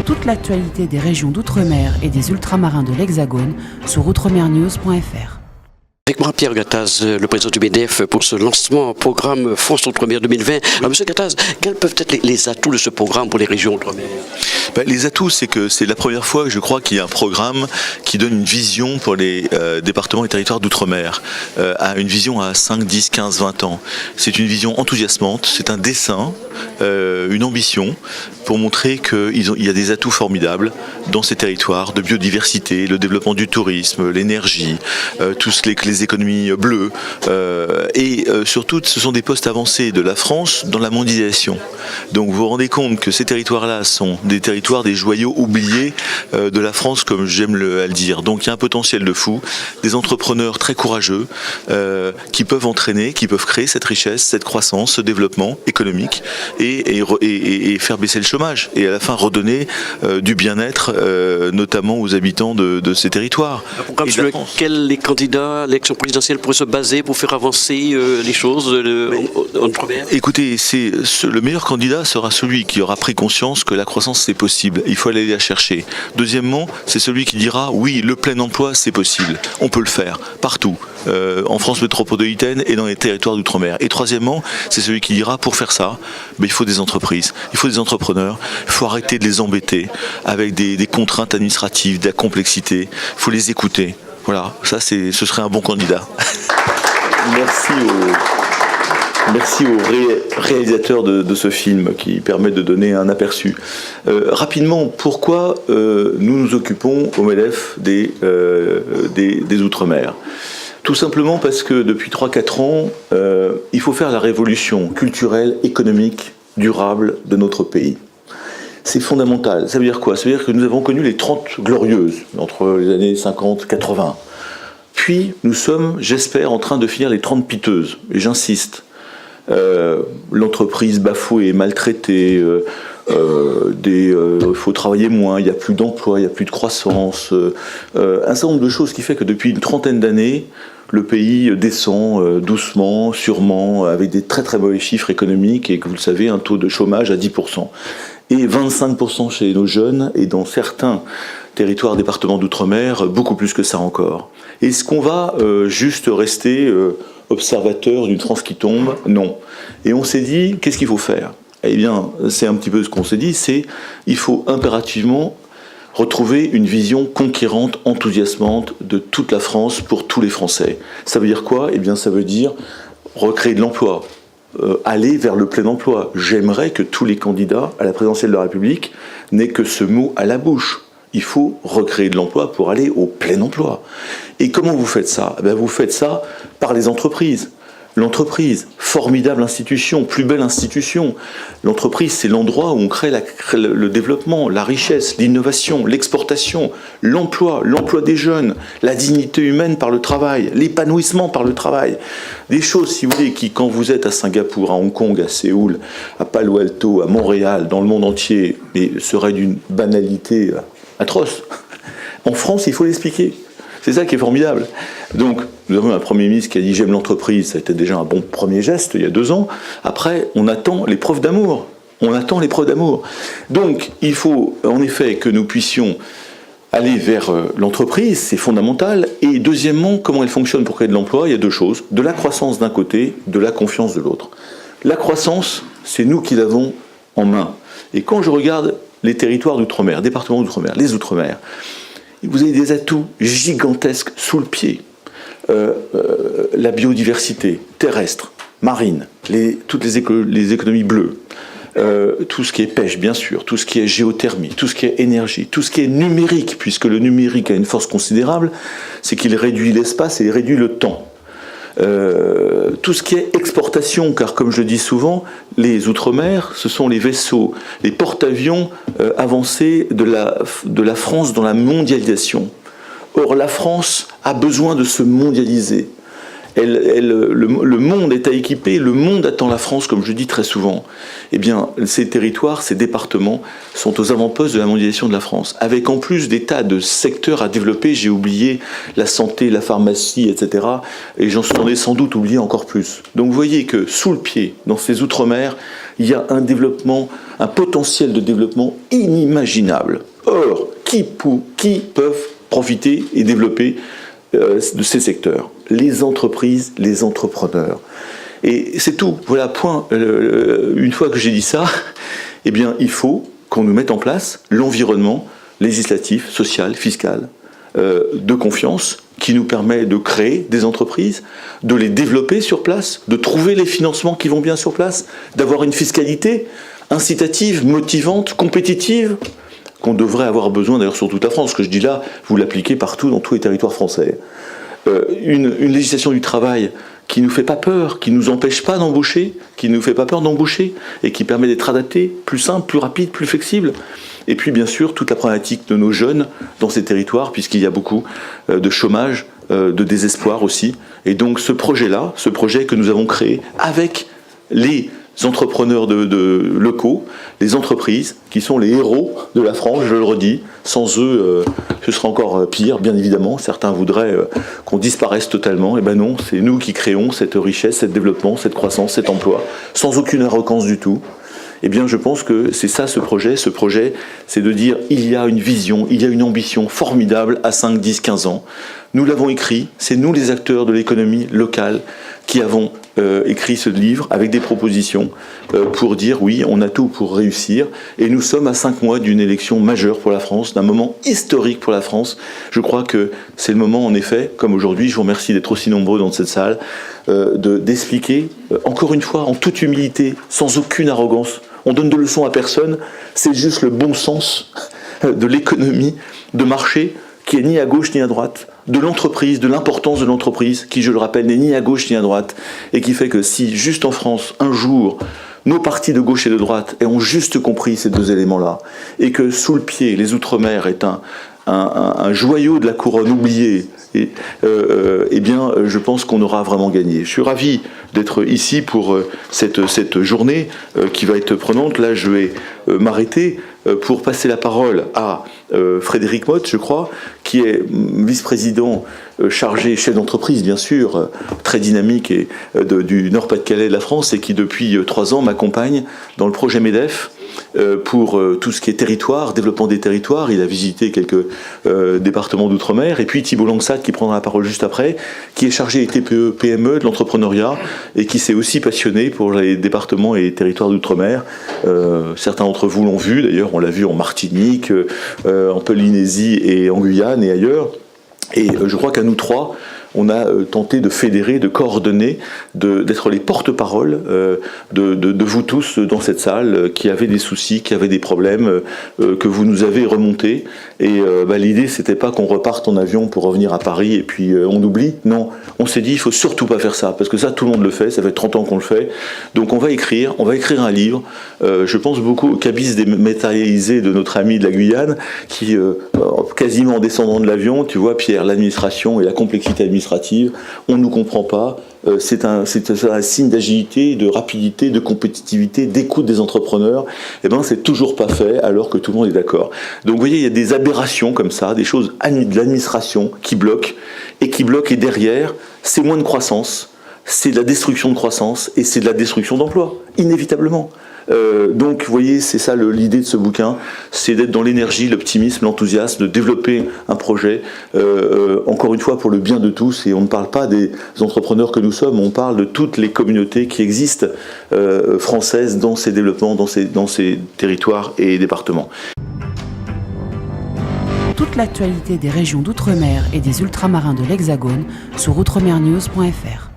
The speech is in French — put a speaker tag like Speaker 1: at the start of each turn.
Speaker 1: toute l'actualité des régions d'outre-mer et des ultramarins de l'Hexagone sur outremernews.fr.
Speaker 2: Avec moi, Pierre Gattaz, le président du MEDEF, pour ce lancement programme France Outre-mer 2020. Alors, Monsieur Gattaz, quels peuvent être les atouts de ce programme pour les régions Outre-mer?
Speaker 3: Les atouts, c'est que c'est la première fois, je crois, qu'il y a un programme qui donne une vision pour les départements et territoires d'outre-mer, une vision à 5, 10, 15, 20 ans. C'est une vision enthousiasmante, c'est un dessin, une ambition pour montrer qu'il y a des atouts formidables dans ces territoires de biodiversité, le développement du tourisme, l'énergie, tous les économies bleues, et surtout ce sont des postes avancés de la France dans la mondialisation. Donc vous vous rendez compte que ces territoires-là sont des territoires, des joyaux oubliés de la France, comme j'aime à le dire. Donc il y a un potentiel de fou, des entrepreneurs très courageux qui peuvent entraîner, qui peuvent créer cette richesse, cette croissance, ce développement économique et faire baisser le chômage et à la fin redonner du bien-être, notamment aux habitants de ces territoires.
Speaker 2: Un programme sur lequel les candidats à l'élection présidentielle pourraient se baser pour faire avancer les choses en outre-mer.
Speaker 3: Écoutez, le meilleur candidat sera celui qui aura pris conscience que la croissance c'est possible. Il faut aller la chercher. Deuxièmement, c'est celui qui dira oui, le plein emploi c'est possible. On peut le faire partout, en France métropolitaine et dans les territoires d'outre-mer. Et troisièmement, c'est celui qui dira pour faire ça, il faut des entreprises, il faut des entrepreneurs, il faut arrêter de les embêter avec des contraintes administratives, de la complexité. Il faut les écouter. Voilà, ça ce serait un bon candidat. Merci aux réalisateurs de ce film qui permet de donner un aperçu. Rapidement, pourquoi nous nous occupons au MEDEF des Outre-mer ? Tout simplement parce que depuis 3-4 ans, il faut faire la révolution culturelle, économique, durable de notre pays. C'est fondamental. Ça veut dire quoi? Ça veut dire que nous avons connu les 30 glorieuses, entre les années 50 et 80. Puis, nous sommes, j'espère, en train de finir les 30 piteuses. Et j'insiste. L'entreprise bafouée, maltraitée, il faut travailler moins, il n'y a plus d'emploi, il n'y a plus de croissance. Un certain nombre de choses qui fait que depuis une trentaine d'années, le pays descend doucement, sûrement, avec des très très mauvais chiffres économiques et que vous le savez, un taux de chômage à 10%. Et 25% chez nos jeunes, et dans certains territoires, départements d'outre-mer, beaucoup plus que ça encore. Est-ce qu'on va juste rester observateur d'une France qui tombe? Non. Et on s'est dit, qu'est-ce qu'il faut faire? Eh bien, c'est un petit peu ce qu'on s'est dit, c'est il faut impérativement retrouver une vision conquérante, enthousiasmante de toute la France pour tous les Français. Ça veut dire quoi? Eh bien, ça veut dire recréer de l'emploi. Aller vers le plein emploi. J'aimerais que tous les candidats à la présidentielle de la République n'aient que ce mot à la bouche. Il faut recréer de l'emploi pour aller au plein emploi. Et comment vous faites ça? Vous faites ça par les entreprises. L'entreprise, formidable institution, plus belle institution. L'entreprise, c'est l'endroit où on crée le développement, la richesse, l'innovation, l'exportation, l'emploi des jeunes, la dignité humaine par le travail, l'épanouissement par le travail. Des choses, si vous voulez, qui, quand vous êtes à Singapour, à Hong Kong, à Séoul, à Palo Alto, à Montréal, dans le monde entier, seraient d'une banalité atroce. En France, il faut l'expliquer. C'est ça qui est formidable. Donc, nous avons un Premier ministre qui a dit « j'aime l'entreprise », ça a été déjà un bon premier geste il y a 2 ans. Après, on attend les preuves d'amour. Donc, il faut en effet que nous puissions aller vers l'entreprise, c'est fondamental. Et deuxièmement, comment elle fonctionne pour créer de l'emploi? Il y a 2 choses. De la croissance d'un côté, de la confiance de l'autre. La croissance, c'est nous qui l'avons en main. Et quand je regarde les territoires d'outre-mer, départements d'outre-mer, les outre-mer, vous avez des atouts gigantesques sous le pied. La biodiversité terrestre, marine, toutes les économies bleues, tout ce qui est pêche bien sûr, tout ce qui est géothermie, tout ce qui est énergie, tout ce qui est numérique, puisque le numérique a une force considérable, c'est qu'il réduit l'espace et il réduit le temps. Tout ce qui est exportation, car comme je le dis souvent, les Outre-mer, ce sont les vaisseaux, les porte-avions avancés de la France dans la mondialisation. Or, la France a besoin de se mondialiser. Le monde est à équiper, le monde attend la France, comme je dis très souvent. Eh bien, ces territoires, ces départements sont aux avant-postes de la mondialisation de la France, avec en plus des tas de secteurs à développer. J'ai oublié la santé, la pharmacie, etc. Et j'en ai sans doute oublié encore plus. Donc vous voyez que sous le pied, dans ces outre-mer, il y a un développement un potentiel de développement inimaginable. Or, qui peuvent profiter et développer de ces secteurs? Les entreprises, les entrepreneurs. Et c'est tout. Voilà, point. Une fois que j'ai dit ça, eh bien, il faut qu'on nous mette en place l'environnement législatif, social, fiscal, de confiance, qui nous permet de créer des entreprises, de les développer sur place, de trouver les financements qui vont bien sur place, d'avoir une fiscalité incitative, motivante, compétitive, qu'on devrait avoir besoin d'ailleurs sur toute la France. Ce que je dis là, vous l'appliquez partout dans tous les territoires français. Une législation du travail qui ne nous fait pas peur, qui ne nous empêche pas d'embaucher, qui ne nous fait pas peur d'embaucher, et qui permet d'être adapté, plus simple, plus rapide, plus flexible. Et puis bien sûr, toute la problématique de nos jeunes dans ces territoires, puisqu'il y a beaucoup de chômage, de désespoir aussi. Et donc ce projet-là, ce projet que nous avons créé avec les entrepreneurs locaux, les entreprises, qui sont les héros de la France, je le redis. Sans eux, ce serait encore pire, bien évidemment. Certains voudraient qu'on disparaisse totalement. Eh ben non, c'est nous qui créons cette richesse, ce développement, cette croissance, cet emploi, sans aucune arrogance du tout. Eh bien, je pense que c'est ça ce projet. Ce projet, c'est de dire il y a une vision, il y a une ambition formidable à 5, 10, 15 ans. Nous l'avons écrit, c'est nous les acteurs de l'économie locale qui avons écrit ce livre avec des propositions pour dire oui, on a tout pour réussir. Et nous sommes à 5 mois d'une élection majeure pour la France, d'un moment historique pour la France. Je crois que c'est le moment, en effet, comme aujourd'hui, je vous remercie d'être aussi nombreux dans cette salle, d'expliquer, encore une fois, en toute humilité, sans aucune arrogance. On donne de leçons à personne, c'est juste le bon sens de l'économie de marché qui est ni à gauche ni à droite, de l'entreprise, de l'importance de l'entreprise, qui, je le rappelle, n'est ni à gauche ni à droite, et qui fait que si, juste en France, un jour, nos partis de gauche et de droite ont juste compris ces deux éléments-là, et que sous le pied, les Outre-mer est un joyau de la couronne oublié, eh bien, je pense qu'on aura vraiment gagné. Je suis ravi d'être ici pour cette journée qui va être prenante. Là, je vais m'arrêter pour passer la parole à Frédéric Motte, je crois, qui est vice-président chargé, chef d'entreprise, bien sûr, très dynamique et du Nord-Pas-de-Calais de la France, et qui, depuis 3 ans, m'accompagne dans le projet MEDEF, pour tout ce qui est territoire, développement des territoires. Il a visité quelques départements d'outre-mer. Et puis Thibault Langsat, qui prendra la parole juste après, qui est chargé des TPE, PME, de l'entrepreneuriat, et qui s'est aussi passionné pour les départements et les territoires d'outre-mer. Certains d'entre vous l'ont vu, d'ailleurs, on l'a vu en Martinique, en Polynésie et en Guyane et ailleurs. Et je crois qu'à nous trois, on a tenté de fédérer, de coordonner, d'être les porte-parole de vous tous dans cette salle qui avaient des soucis, qui avaient des problèmes, que vous nous avez remontés. Et l'idée, c'était pas qu'on reparte en avion pour revenir à Paris et puis on oublie. Non, on s'est dit, il faut surtout pas faire ça, parce que ça, tout le monde le fait, ça fait 30 ans qu'on le fait. Donc on va écrire un livre. Je pense beaucoup au cabis dématérialisé de notre ami de la Guyane, qui, quasiment en descendant de l'avion, tu vois, Pierre, l'administration et la complexité administrative, on ne nous comprend pas. C'est un signe d'agilité, de rapidité, de compétitivité, d'écoute des entrepreneurs. Eh ben, c'est toujours pas fait alors que tout le monde est d'accord. Donc, vous voyez, il y a des aberrations comme ça, des choses de l'administration qui bloquent, et derrière, c'est moins de croissance, c'est de la destruction de croissance, et c'est de la destruction d'emplois, inévitablement. Donc, vous voyez, c'est ça l'idée de ce bouquin, c'est d'être dans l'énergie, l'optimisme, l'enthousiasme, de développer un projet, encore une fois, pour le bien de tous. Et on ne parle pas des entrepreneurs que nous sommes, on parle de toutes les communautés qui existent françaises dans ces développements, dans ces territoires et départements.
Speaker 1: Toute l'actualité des régions d'outre-mer et des ultramarins de l'Hexagone sur outremernews.fr.